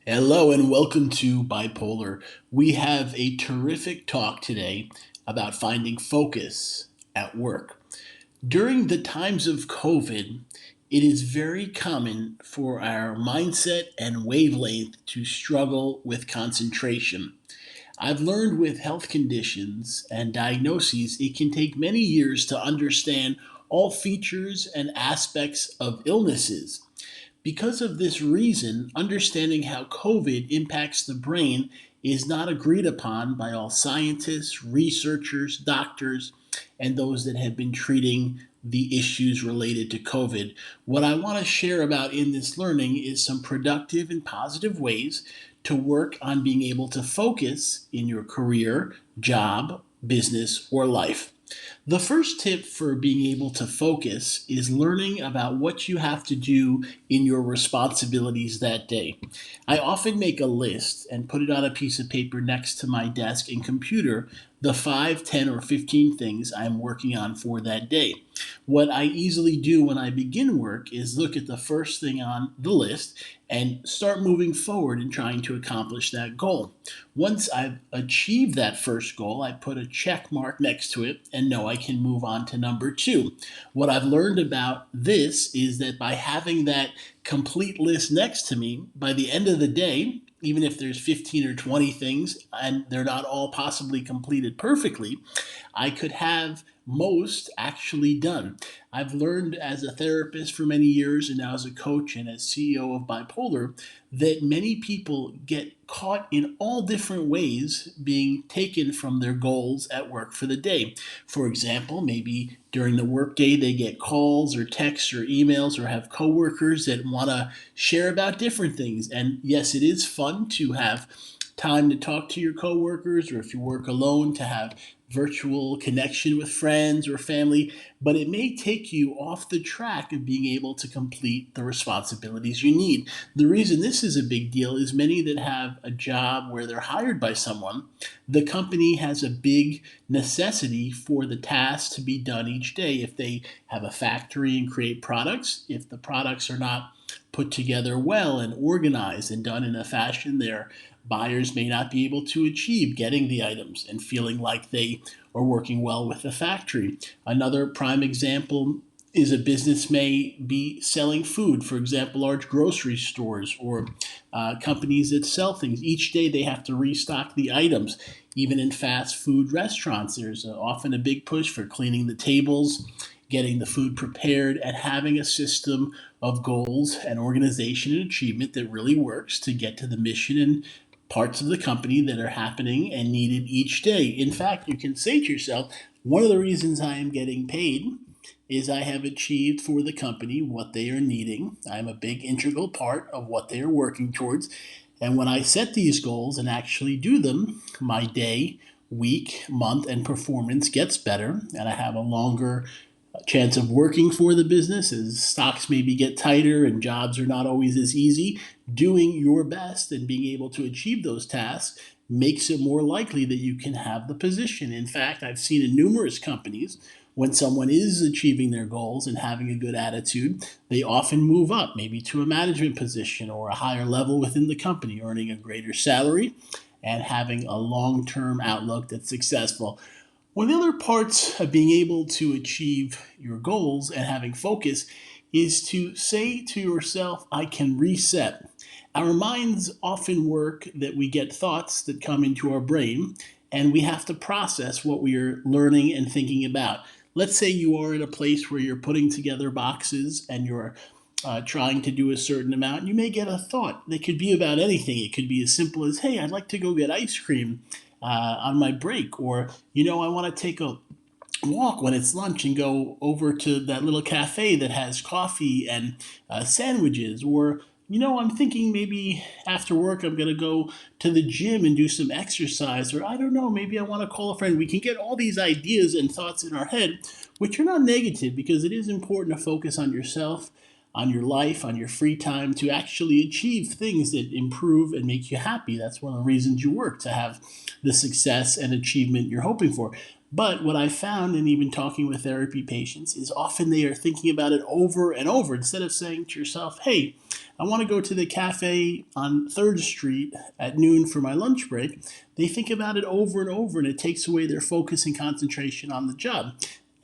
Hello and welcome to Bipolar. We have a terrific talk today about finding focus at work. During the times of COVID, it is very common for our mindset and wavelength to struggle with concentration. I've learned with health conditions and diagnoses, it can take many years to understand all features and aspects of illnesses. Because of this reason, understanding how COVID impacts the brain is not agreed upon by all scientists, researchers, doctors, and those that have been treating the issues related to COVID. What I want to share about in this learning is some productive and positive ways to work on being able to focus in your career, job, business, or life. The first tip for being able to focus is learning about what you have to do in your responsibilities that day. I often make a list and put it on a piece of paper next to my desk and computer, the 5, 10, or 15 things I'm working on for that day. What I easily do when I begin work is look at the first thing on the list and start moving forward and trying to accomplish that goal. Once I've achieved that first goal, I put a check mark next to it and know I can move on to number two. What I've learned about this is that by having that complete list next to me, by the end of the day, even if there's 15 or 20 things and they're not all possibly completed perfectly, I could have most actually done. I've learned as a therapist for many years and now as a coach and as CEO of Bipolar that many people get caught in all different ways being taken from their goals at work for the day. For example, maybe during the workday they get calls or texts or emails or have coworkers that want to share about different things. And yes, it is fun to have time to talk to your coworkers, or if you work alone, to have virtual connection with friends or family, but it may take you off the track of being able to complete the responsibilities you need. The reason this is a big deal is many that have a job where they're hired by someone, the company has a big necessity for the tasks to be done each day. If they have a factory and create products, if the products are not put together well and organized and done in a fashion their buyers may not be able to achieve getting the items and feeling like they are working well with the factory. Another prime example is a business may be selling food, for example, large grocery stores or companies that sell things. Each day they have to restock the items. Even in fast food restaurants, there's often a big push for cleaning the tables, getting the food prepared, and having a system of goals and organization and achievement that really works to get to the mission and parts of the company that are happening and needed each day. In fact, you can say to yourself, one of the reasons I am getting paid is I have achieved for the company what they are needing. I'm a big integral part of what they are working towards. And when I set these goals and actually do them, my day, week, month, and performance gets better, and I have a longer chance of working for the business as stocks maybe get tighter and jobs are not always as easy. Doing your best and being able to achieve those tasks makes it more likely that you can have the position. In fact, I've seen in numerous companies when someone is achieving their goals and having a good attitude, they often move up, maybe to a management position or a higher level within the company, earning a greater salary and having a long term outlook that's successful. One of the other parts of being able to achieve your goals and having focus is to say to yourself, I can reset. Our minds often work that we get thoughts that come into our brain and we have to process what we are learning and thinking about. Let's say you are in a place where you're putting together boxes and you're trying to do a certain amount. You may get a thought that could be about anything. It could be as simple as, hey, I'd like to go get ice cream on my break, or I want to take a walk when it's lunch and go over to that little cafe that has coffee and sandwiches, or I'm thinking maybe after work I'm going to go to the gym and do some exercise, or I don't know, maybe I want to call a friend. We can get all these ideas and thoughts in our head, which are not negative, because it is important to focus on yourself, on your life, on your free time, to actually achieve things that improve and make you happy. That's one of the reasons you work, to have the success and achievement you're hoping for. But what I found in even talking with therapy patients is often they are thinking about it over and over instead of saying to yourself, hey, I want to go to the cafe on 3rd Street at noon for my lunch break. They think about it over and over, and it takes away their focus and concentration on the job.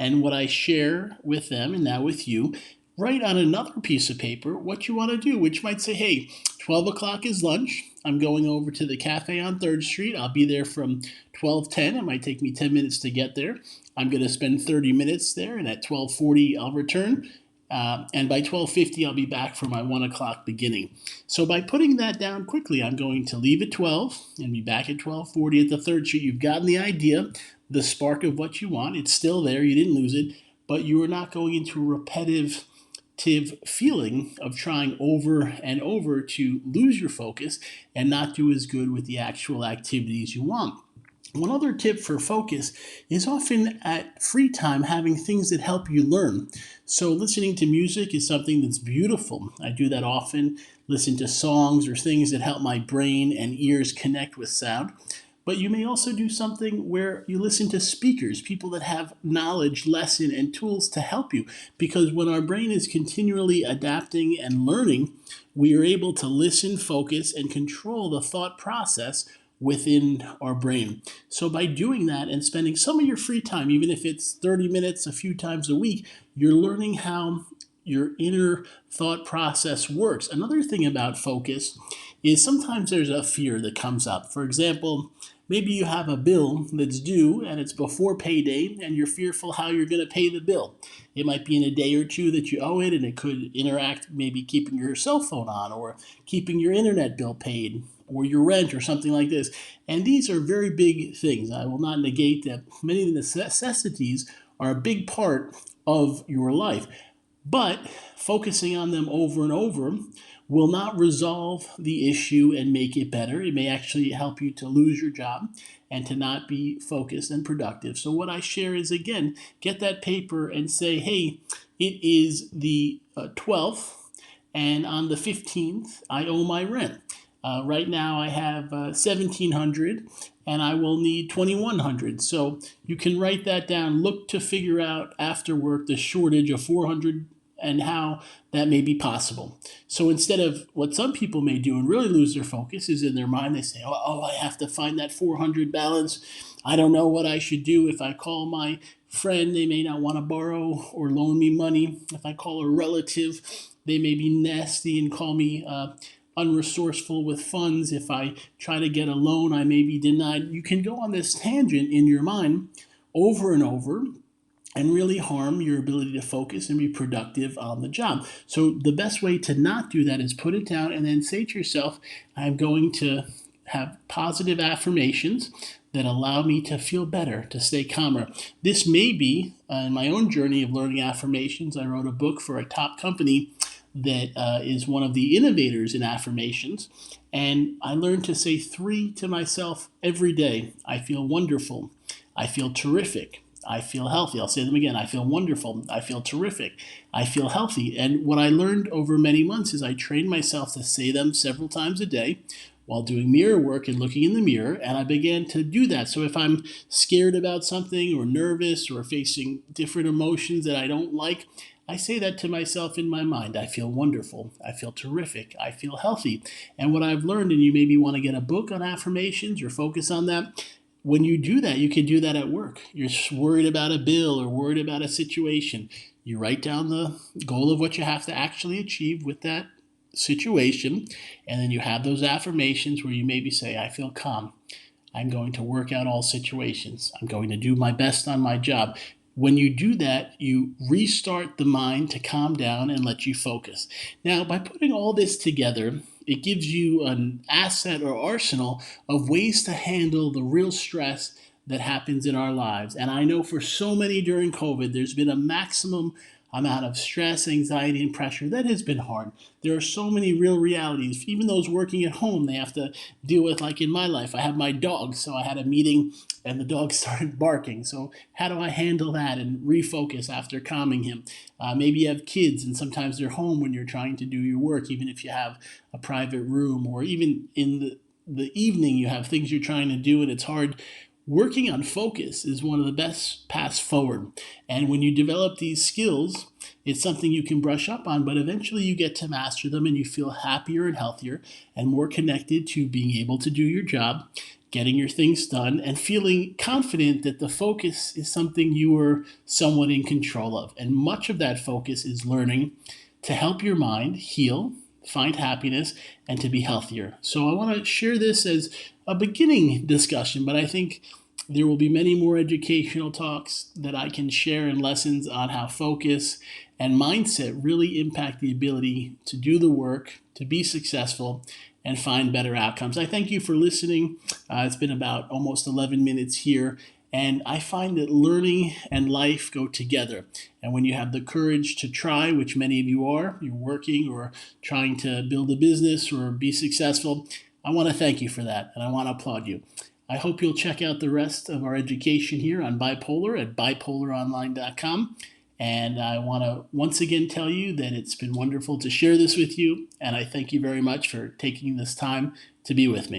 And what I share with them, and now with you, write on another piece of paper what you want to do, which might say, hey, 12 o'clock is lunch. I'm going over to the cafe on 3rd Street. I'll be there from 12:10. It might take me 10 minutes to get there. I'm going to spend 30 minutes there, and at 12:40 I'll return. And by 12:50 I'll be back for my 1 o'clock beginning. So by putting that down quickly, I'm going to leave at 12 and be back at 12:40 at the 3rd Street. You've gotten the idea, the spark of what you want. It's still there. You didn't lose it, but you are not going into a repetitive feeling of trying over and over to lose your focus and not do as good with the actual activities you want. One other tip for focus is often at free time having things that help you learn. So listening to music is something that's beautiful. I do that often, listen to songs or things that help my brain and ears connect with sound. But you may also do something where you listen to speakers, people that have knowledge, lesson, and tools to help you. Because when our brain is continually adapting and learning, we are able to listen, focus, and control the thought process within our brain. So by doing that and spending some of your free time, even if it's 30 minutes a few times a week, you're learning how your inner thought process works. Another thing about focus is sometimes there's a fear that comes up. For example, maybe you have a bill that's due and it's before payday and you're fearful how you're going to pay the bill. It might be in a day or two that you owe it, and it could interact maybe keeping your cell phone on or keeping your internet bill paid or your rent or something like this. And these are very big things. I will not negate that many of the necessities are a big part of your life. But focusing on them over and over will not resolve the issue and make it better. It may actually help you to lose your job and to not be focused and productive. So what I share is, again, get that paper and say, hey, it is the 12th, and on the 15th, I owe my rent. Right now I have 1,700 and I will need 2,100. So you can write that down. Look to figure out after work the shortage of 400 and how that may be possible. So instead of what some people may do and really lose their focus is in their mind, they say, oh, I have to find that 400 balance. I don't know what I should do. If I call my friend, they may not want to borrow or loan me money. If I call a relative, they may be nasty and call me unresourceful with funds. If I try to get a loan, I may be denied. You can go on this tangent in your mind over and over and really harm your ability to focus and be productive on the job. So the best way to not do that is put it down and then say to yourself, I'm going to have positive affirmations that allow me to feel better, to stay calmer. This may be in my own journey of learning affirmations. I wrote a book for a top company that is one of the innovators in affirmations. And I learned to say 3 to myself every day. I feel wonderful. I feel terrific. I feel healthy. I'll say them again. I feel wonderful. I feel terrific. I feel healthy. And what I learned over many months is I trained myself to say them several times a day while doing mirror work and looking in the mirror, and I began to do that. So if I'm scared about something or nervous or facing different emotions that I don't like, I say that to myself in my mind. I feel wonderful. I feel terrific. I feel healthy. And what I've learned, and you maybe want to get a book on affirmations or focus on that, when you do that, you can do that at work. You're worried about a bill or worried about a situation. You write down the goal of what you have to actually achieve with that situation, and then you have those affirmations where you maybe say, I feel calm. I'm going to work out all situations. I'm going to do my best on my job. When you do that, you restart the mind to calm down and let you focus. Now, by putting all this together, it gives you an asset or arsenal of ways to handle the real stress that happens in our lives. And I know for so many during COVID, there's been a maximum amount of stress, anxiety, and pressure. That has been hard. There are so many real realities. Even those working at home, they have to deal with, like in my life, I have my dog. So I had a meeting and the dog started barking. So how do I handle that and refocus after calming him? Maybe you have kids and sometimes they're home when you're trying to do your work, even if you have a private room, or even in the evening you have things you're trying to do and it's hard. Working on focus is one of the best paths forward. And when you develop these skills, It's something you can brush up on, but eventually you get to master them and you feel happier and healthier and more connected to being able to do your job, getting your things done, and feeling confident that the focus is something you are somewhat in control of. And much of that focus is learning to help your mind heal, find happiness, and to be healthier. So I want to share this as a beginning discussion, but I think there will be many more educational talks that I can share and lessons on how focus and mindset really impact the ability to do the work, to be successful, and find better outcomes. I thank you for listening. It's been about almost 11 minutes here. And I find that learning and life go together. And when you have the courage to try, which many of you are, you're working or trying to build a business or be successful, I want to thank you for that. And I want to applaud you. I hope you'll check out the rest of our education here on bipolar at bipolaronline.com. And I want to once again tell you that it's been wonderful to share this with you. And I thank you very much for taking this time to be with me.